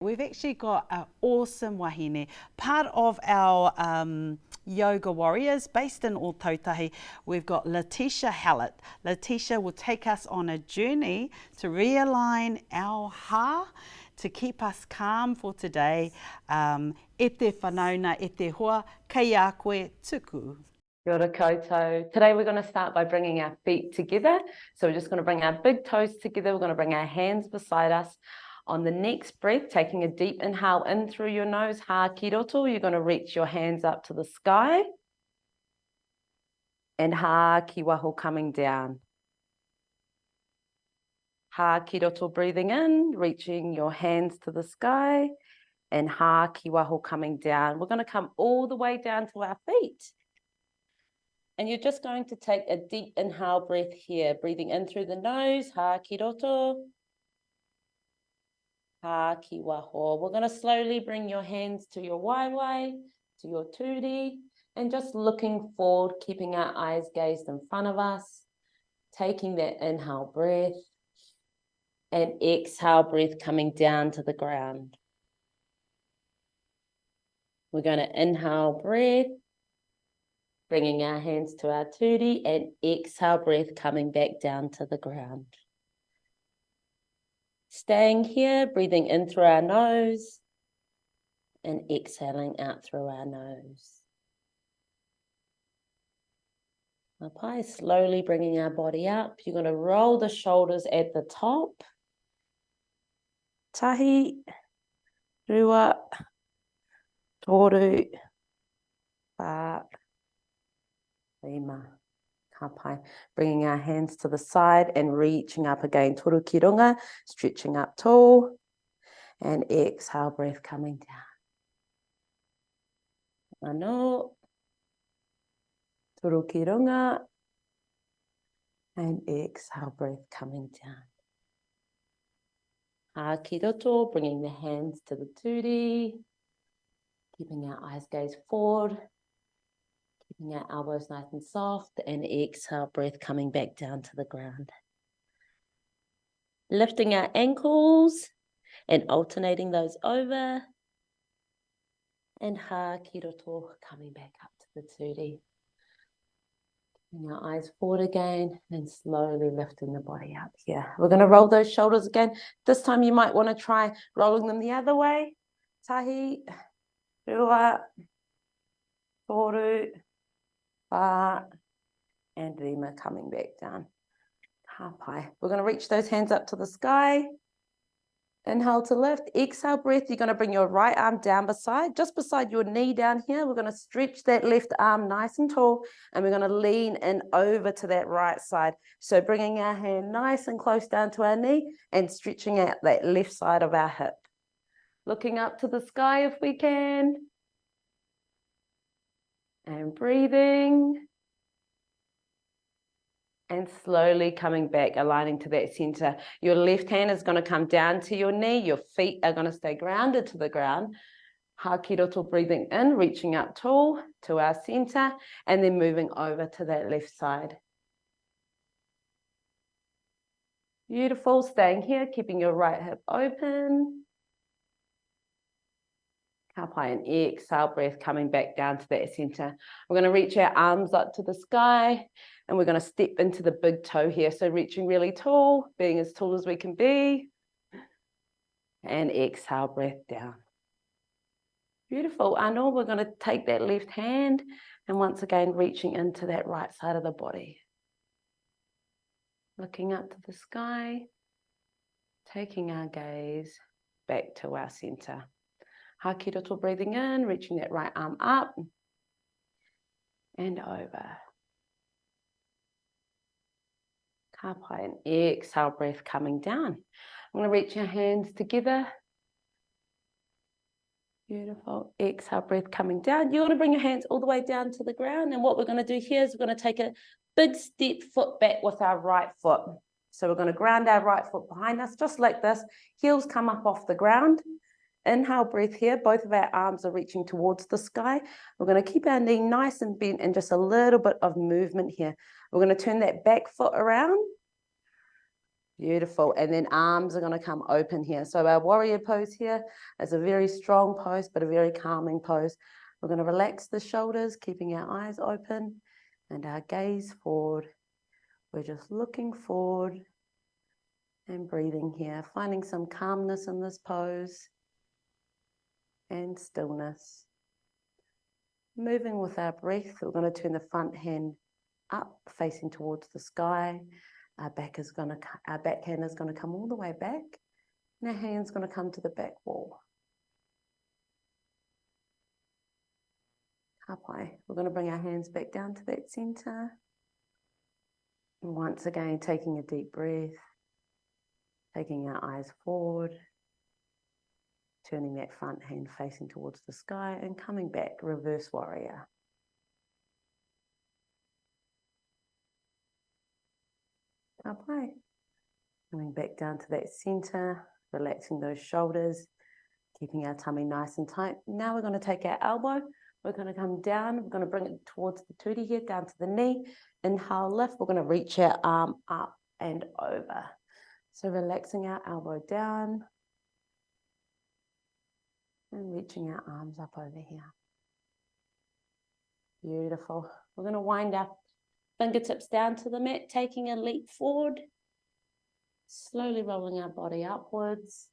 We've actually got an awesome wahine, part of our yoga warriors based in Ōtautahi. We've got Letesha Hallett. Letesha will take us on a journey to realign our ha, to keep us calm for today. E te whanauna, e te hoa, kei a koe tuku. Kia ora koutou. Today we're going to start by bringing our feet together. So we're just going to bring our big toes together. We're going to bring our hands beside us. On the next breath, taking a deep inhale in through your nose, ha ki roto, you're going to reach your hands up to the sky. And ha ki waho coming down. Ha ki roto breathing in, reaching your hands to the sky. And ha ki waho coming down. We're going to come all the way down to our feet. And you're just going to take a deep inhale breath here, breathing in through the nose, ha ki roto. Ha ki waho. We're going to slowly bring your hands to your waiwai, to your turi, and just looking forward, keeping our eyes gazed in front of us, taking that inhale breath, and exhale breath coming down to the ground. We're going to inhale breath, bringing our hands to our turi, and exhale breath coming back down to the ground. Staying here, breathing in through our nose and exhaling out through our nose. Okay, slowly bringing our body up. You're going to roll the shoulders at the top. Tahi, rua, toru, pa, lima. Kapai. Bringing our hands to the side and reaching up again. Toru ki runga, stretching up tall. And exhale, breath coming down. Ano. Toru ki runga. And exhale, breath coming down. Ha ki roto, bringing the hands to the turi. Keeping our eyes gaze forward. Keeping our elbows nice and soft, and exhale, breath coming back down to the ground. Lifting our ankles and alternating those over. And ha ki roto, coming back up to the turi. Keeping our eyes forward again and slowly lifting the body up here. We're going to roll those shoulders again. This time you might want to try rolling them the other way. Tahi, rua, toru, pa, and rima coming back down. Hapai. We're going to reach those hands up to the sky. Inhale to lift. Exhale breath. You're going to bring your right arm down just beside your knee down here. We're going to stretch that left arm nice and tall, and we're going to lean in over to that right side. So bringing our hand nice and close down to our knee and stretching out that left side of our hip. Looking up to the sky if we can. And breathing. And slowly coming back, aligning to that center. Your left hand is going to come down to your knee. Your feet are going to stay grounded to the ground. Ha ki roto, breathing in, reaching up tall to our center, and then moving over to that left side. Beautiful. Staying here, keeping your right hip open. Kapai, and exhale breath coming back down to that center. We're going to reach our arms up to the sky, and we're going to step into the big toe here. So reaching really tall, being as tall as we can be. And exhale breath down. Beautiful. Ano, we're going to take that left hand and once again reaching into that right side of the body. Looking up to the sky, taking our gaze back to our center. Ha ki roto, breathing in, reaching that right arm up and over. Kapai, and exhale, breath coming down. I'm going to reach your hands together. Beautiful. Exhale, breath coming down. You're going to bring your hands all the way down to the ground. And what we're going to do here is we're going to take a big step foot back with our right foot. So we're going to ground our right foot behind us, just like this. Heels come up off the ground. Inhale breath here. Both of our arms are reaching towards the sky. We're going to keep our knee nice and bent and just a little bit of movement here. We're going to turn that back foot around. Beautiful. And then arms are going to come open here. So our warrior pose here is a very strong pose, but a very calming pose. We're going to relax the shoulders, keeping our eyes open and our gaze forward. We're just looking forward and breathing here, finding some calmness in this pose and stillness. Moving with our breath, we're going to turn the front hand up, facing towards the sky. Our backhand is going to come all the way back, and our hand's going to come to the back wall. Hapai. We're going to bring our hands back down to that center. And once again, taking a deep breath, taking our eyes forward, turning that front hand facing towards the sky and coming back, reverse warrior. Hapai. Coming back down to that center, relaxing those shoulders, keeping our tummy nice and tight. Now we're going to take our elbow. We're going to come down. We're going to bring it towards the turi here, down to the knee. Inhale, lift. We're going to reach our arm up and over. So relaxing our elbow down and reaching our arms up over here. Beautiful. We're going to wind our fingertips down to the mat, taking a leap forward. Slowly rolling our body upwards.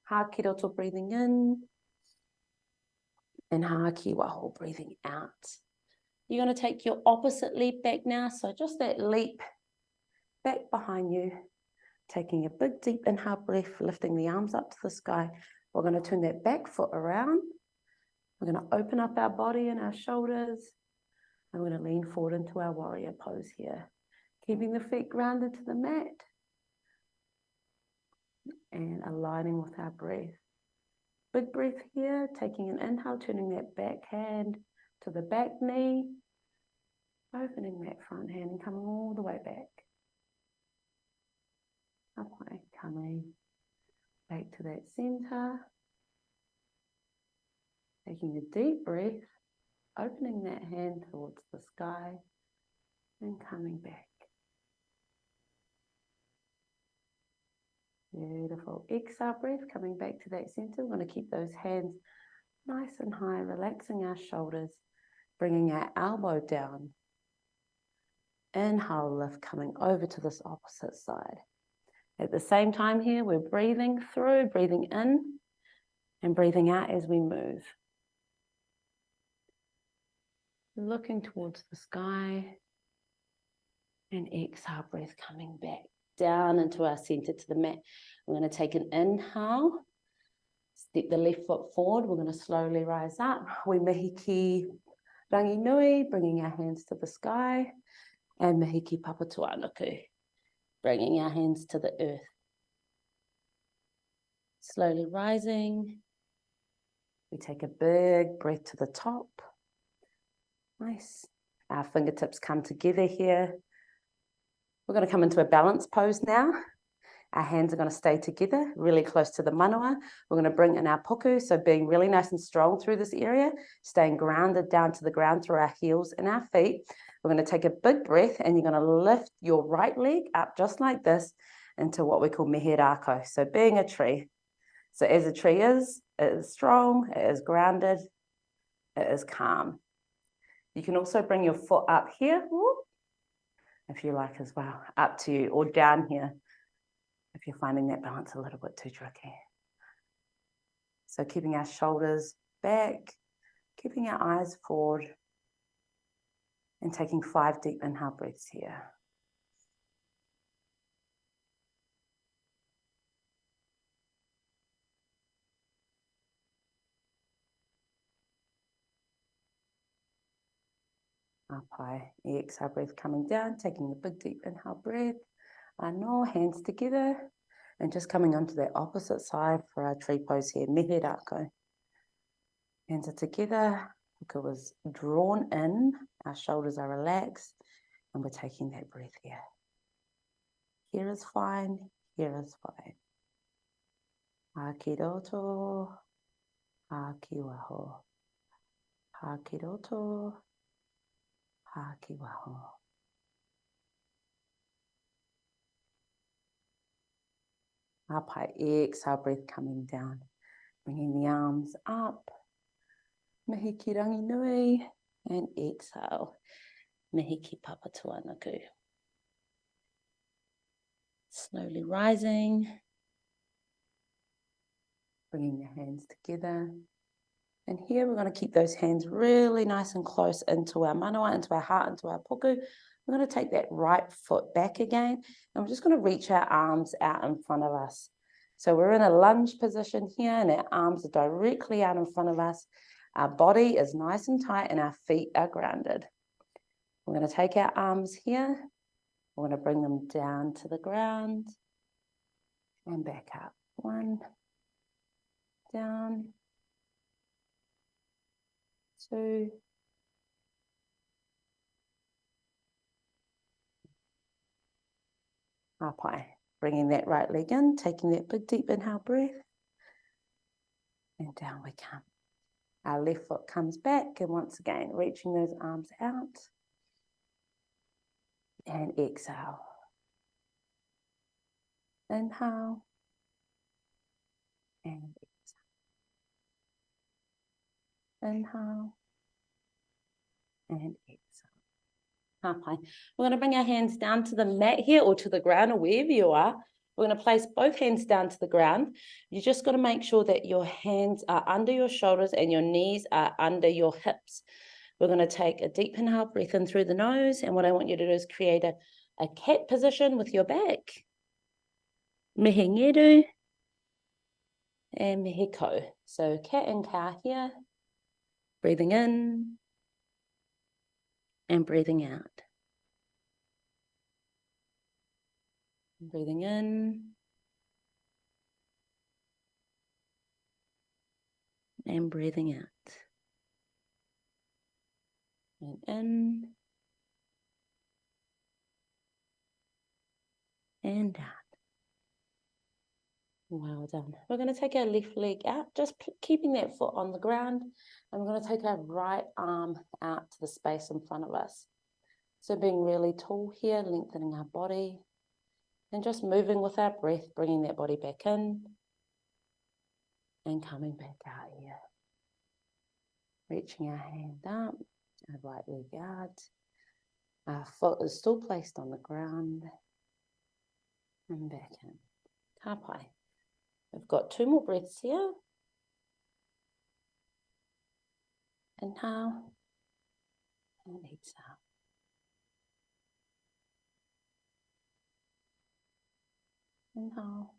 Haki roto breathing in. And haki waho breathing out. You're going to take your opposite leap back now. So just that leap back behind you. Taking a big deep inhale breath, lifting the arms up to the sky. We're going to turn that back foot around. We're going to open up our body and our shoulders. And we're going to lean forward into our warrior pose here. Keeping the feet grounded to the mat. And aligning with our breath. Big breath here, taking an inhale, turning that back hand to the back knee, opening that front hand and coming all the way back. Hapai, coming back to that center. Taking a deep breath, opening that hand towards the sky and coming back. Beautiful. Exhale breath, coming back to that center. We're going to keep those hands nice and high, relaxing our shoulders, bringing our elbow down. Inhale, lift, coming over to this opposite side. At the same time here, we're breathing through, breathing in, and breathing out as we move. Looking towards the sky, and exhale breath, coming back down into our center to the mat. We're going to take an inhale, step the left foot forward. We're going to slowly rise up. We mihiki rangi nui, bringing our hands to the sky, and mihiki papatuanuku, bringing our hands to the earth. Slowly rising. We take a big breath to the top. Nice. Our fingertips come together here. We're going to come into a balance pose now. Our hands are going to stay together, really close to the manawa. We're going to bring in our puku, so being really nice and strong through this area, staying grounded down to the ground through our heels and our feet. We're going to take a big breath, and you're going to lift your right leg up just like this into what we call mihirako, so being a tree. So as a tree is, it is strong, it is grounded, it is calm. You can also bring your foot up here, if you like as well, up to you, or down here, if you're finding that balance a little bit too tricky. So keeping our shoulders back, keeping our eyes forward, and taking 5 deep inhale breaths here. Up high, exhale breath coming down, taking a big deep inhale breath. No, hands together, and just coming onto that opposite side for our tree pose here, mihirako. Hands are together, puku is drawn in, our shoulders are relaxed, and we're taking that breath here. Here is fine, here is fine. Haki roto, haki waho. Haki roto, haki waho. Hapai, exhale, breath coming down. Bringing the arms up. Mihi ki rangi nui. And exhale. Mihi ki papa tuanaku. Slowly rising. Bringing the hands together. And here we're going to keep those hands really nice and close into our manawa, into our heart, into our puku. We're going to take that right foot back again. And we're just going to reach our arms out in front of us. So we're in a lunge position here and our arms are directly out in front of us. Our body is nice and tight and our feet are grounded. We're going to take our arms here. We're going to bring them down to the ground and back up. 1, down, 2, hapai. Bringing that right leg in, taking that big deep inhale breath, and down we come. Our left foot comes back, and once again, reaching those arms out, and exhale. Inhale, and exhale. Inhale, and exhale. Hapai. We're going to bring our hands down to the mat here or to the ground or wherever you are. We're going to place both hands down to the ground. You just got to make sure that your hands are under your shoulders and your knees are under your hips. We're going to take a deep inhale, breath in through the nose. And what I want you to do is create a cat position with your back. Hinengaro and mihiko. So cat and cow here. Breathing in and breathing out. Breathing in and breathing out. And in and out. Well done. We're going to take our left leg out, just keeping that foot on the ground. And we're going to take our right arm out to the space in front of us. So being really tall here, lengthening our body. And just moving with our breath, bringing that body back in. And coming back out here. Reaching our hand up, our right leg out. Our foot is still placed on the ground. And back in. Hapai. We've got 2 more breaths here. Inhale. And exhale. Inhale.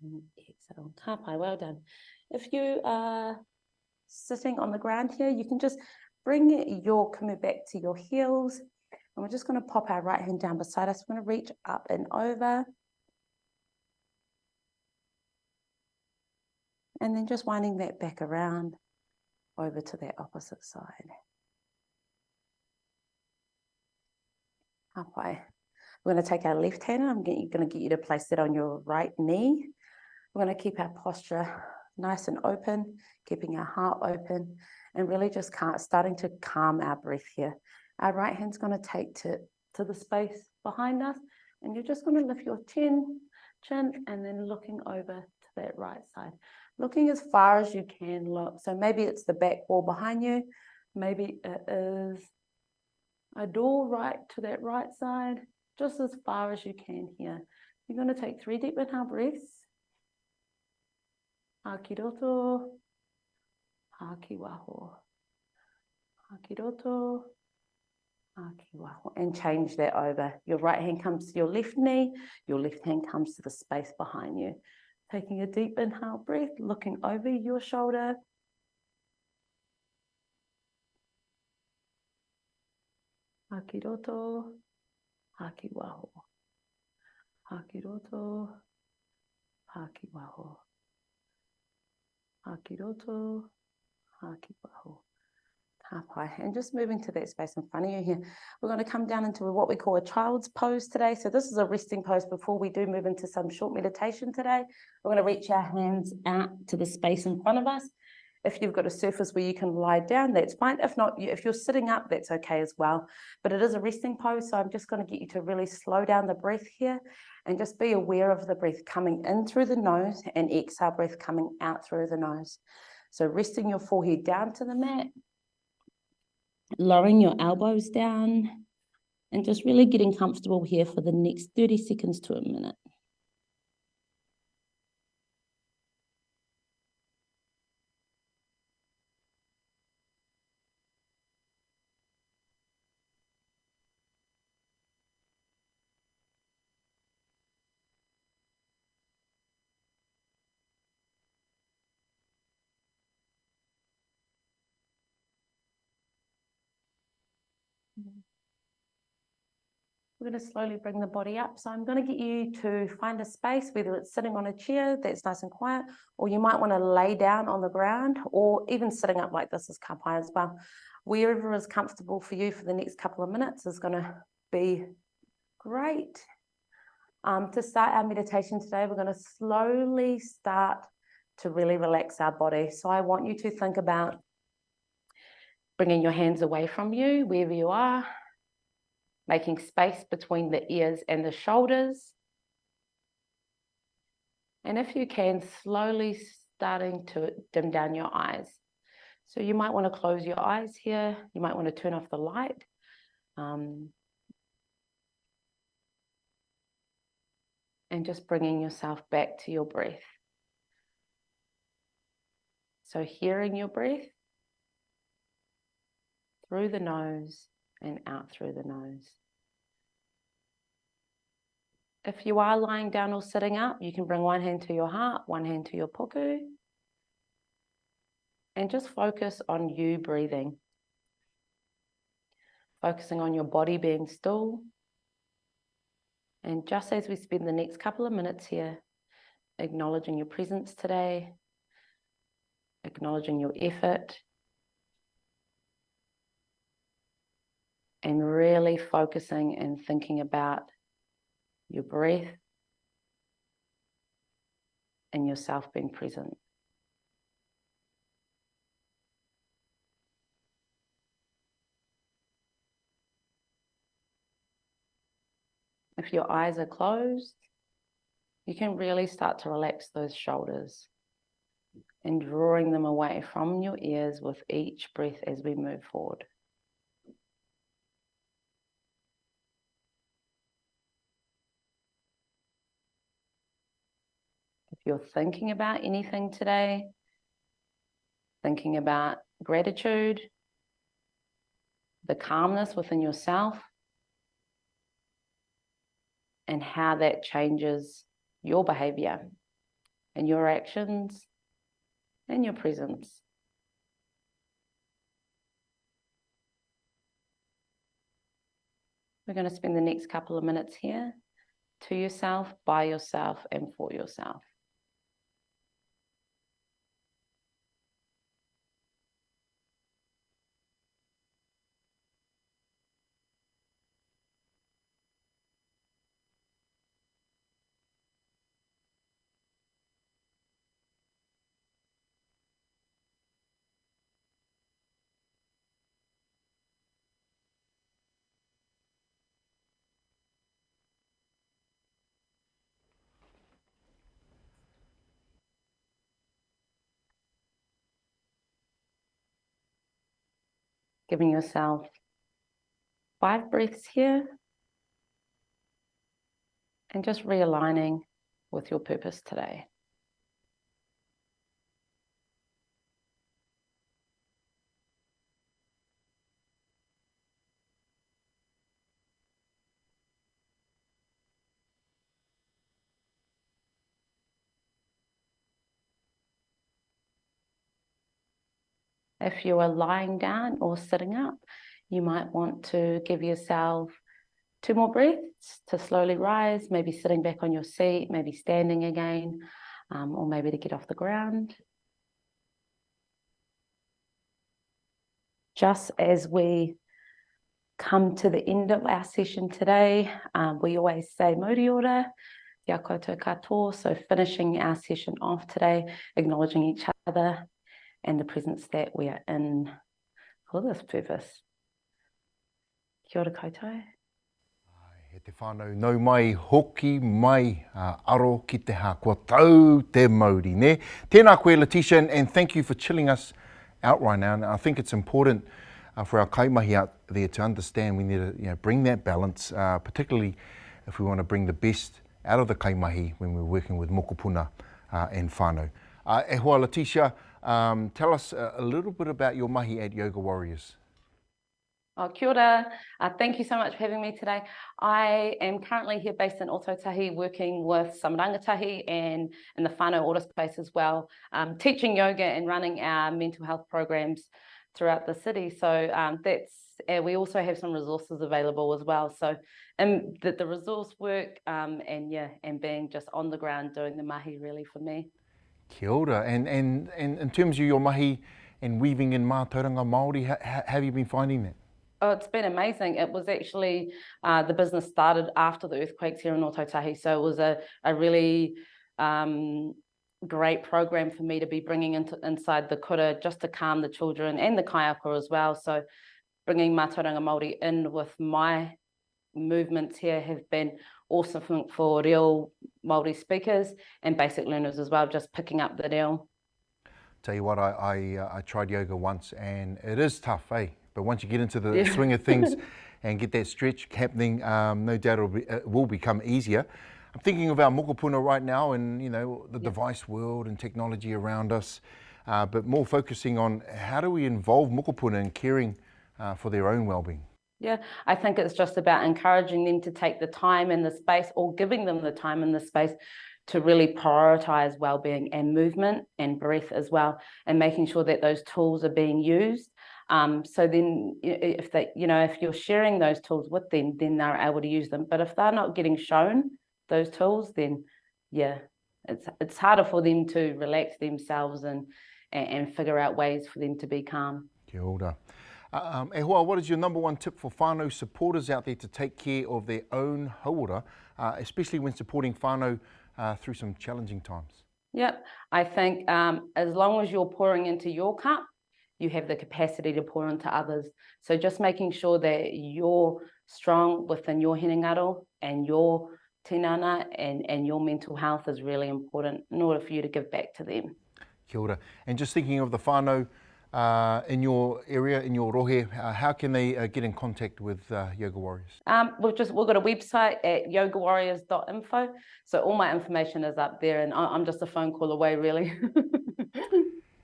And exhale. Hapai, well done. If you are sitting on the ground here, you can just bring your kumu back to your heels. And we're just going to pop our right hand down beside us. We're going to reach up and over. And then just winding that back around over to that opposite side. Hapai. We're going to take our left hand and I'm going to get you to place it on your right knee. We're going to keep our posture nice and open, keeping our heart open, and really just starting to calm our breath here. Our right hand's going to take to the space behind us, and you're just going to lift your chin, and then looking over to that right side. Looking as far as you can look. So maybe it's the back wall behind you. Maybe it is a door right to that right side. Just as far as you can here. You're going to take 3 deep inhale breaths. Hakiroto, hakiwaho, hakiroto, hakiwaho. And change that over. Your right hand comes to your left knee. Your left hand comes to the space behind you. Taking a deep inhale breath, looking over your shoulder. Hakiroto, hakiwaho. Hakiroto, hakiwaho. Hakiroto, hakiwaho. Hapai. And just moving to that space in front of you here, we're going to come down into what we call a child's pose today. So this is a resting pose before we do move into some short meditation today. We're going to reach our hands out to the space in front of us. If you've got a surface where you can lie down, that's fine. If not, if you're sitting up, that's okay as well. But it is a resting pose, so I'm just going to get you to really slow down the breath here and just be aware of the breath coming in through the nose and exhale breath coming out through the nose. So resting your forehead down to the mat, lowering your elbows down, and just really getting comfortable here for the next 30 seconds to a minute. We're going to slowly bring the body up. So I'm going to get you to find a space, whether it's sitting on a chair that's nice and quiet, or you might want to lay down on the ground, or even sitting up like this is kapai as well. Wherever is comfortable for you for the next couple of minutes is going to be great. To start our meditation today, we're going to slowly start to really relax our body. So I want you to think about bringing your hands away from you, wherever you are, making space between the ears and the shoulders. And if you can, slowly starting to dim down your eyes. So you might want to close your eyes here. You might want to turn off the light. And just bringing yourself back to your breath. So hearing your breath through the nose and out through the nose. If you are lying down or sitting up, you can bring one hand to your heart, one hand to your puku. And just focus on you breathing. Focusing on your body being still. And just as we spend the next couple of minutes here, acknowledging your presence today, acknowledging your effort, and really focusing and thinking about your breath and yourself being present. If your eyes are closed, you can really start to relax those shoulders and drawing them away from your ears with each breath as we move forward. If you're thinking about anything today, thinking about gratitude, the calmness within yourself, and how that changes your behavior and your actions and your presence. We're going to spend the next couple of minutes here to yourself, by yourself, and for yourself. Giving yourself 5 breaths here and just realigning with your purpose today. If you are lying down or sitting up, you might want to give yourself 2 more breaths to slowly rise, maybe sitting back on your seat, maybe standing again, or maybe to get off the ground. Just as we come to the end of our session today, we always say muri ora, kia koutou katoa, so finishing our session off today, acknowledging each other and the presence that we are in for this purpose. Kia ora koutou. He te whānau nau mai hoki mai aro ki te hā kua tau te Māori, ne? Tēnā koe Letesha, and thank you for chilling us out right now. And I think it's important for our kaimahi out there to understand we need to bring that balance, particularly if we want to bring the best out of the kaimahi when we're working with mokopuna and whānau. E hoa Letesha, tell us a little bit about your mahi at Yoga Warriors. Oh, kia ora. Thank you so much for having me today. I am currently here based in Ōtautahi, working with some rangatahi and in the whānau order space as well, teaching yoga and running our mental health programs throughout the city. So we also have some resources available as well. So the resource work and being just on the ground doing the mahi really for me. Kia ora. And in terms of your mahi and weaving in mātauranga Māori, how have you been finding that? Oh, it's been amazing. It was actually, the business started after the earthquakes here in Ōtautahi. So it was a really great program for me to be bringing inside the kura just to calm the children and the kaiako as well. So bringing mātauranga Māori in with my movements here have been awesome for real Māori speakers and basic learners as well, just picking up the reo. Tell you what, I tried yoga once and it is tough, eh? But once you get into the swing of things and get that stretch happening, no doubt it will become easier. I'm thinking of our mokopuna right now and, the device world and technology around us, but more focusing on how do we involve mokopuna in caring for their own well-being. Yeah, I think it's just about encouraging them to take the time and the space, or giving them the time and the space to really prioritise well-being and movement and breath as well, and making sure that those tools are being used. So then if you're sharing those tools with them, then they're able to use them. But if they're not getting shown those tools, then it's harder for them to relax themselves and figure out ways for them to be calm. Kia ora. E hoa, what is your number one tip for whānau supporters out there to take care of their own hauora, especially when supporting whānau through some challenging times? Yep, I think as long as you're pouring into your cup, you have the capacity to pour into others. So just making sure that you're strong within your hinengaro and your tinana and your mental health is really important in order for you to give back to them. Kia ora. And just thinking of the whānau in your area, in your rohe, how can they get in contact with Yoga Warriors? We've got a website at yogawarriors.info. So all my information is up there and I'm just a phone call away really.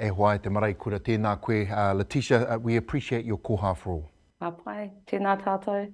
E hoa, te marae kura tēnā koe. Letesha, we appreciate your koha for all. Ka pai, tēnā tātou.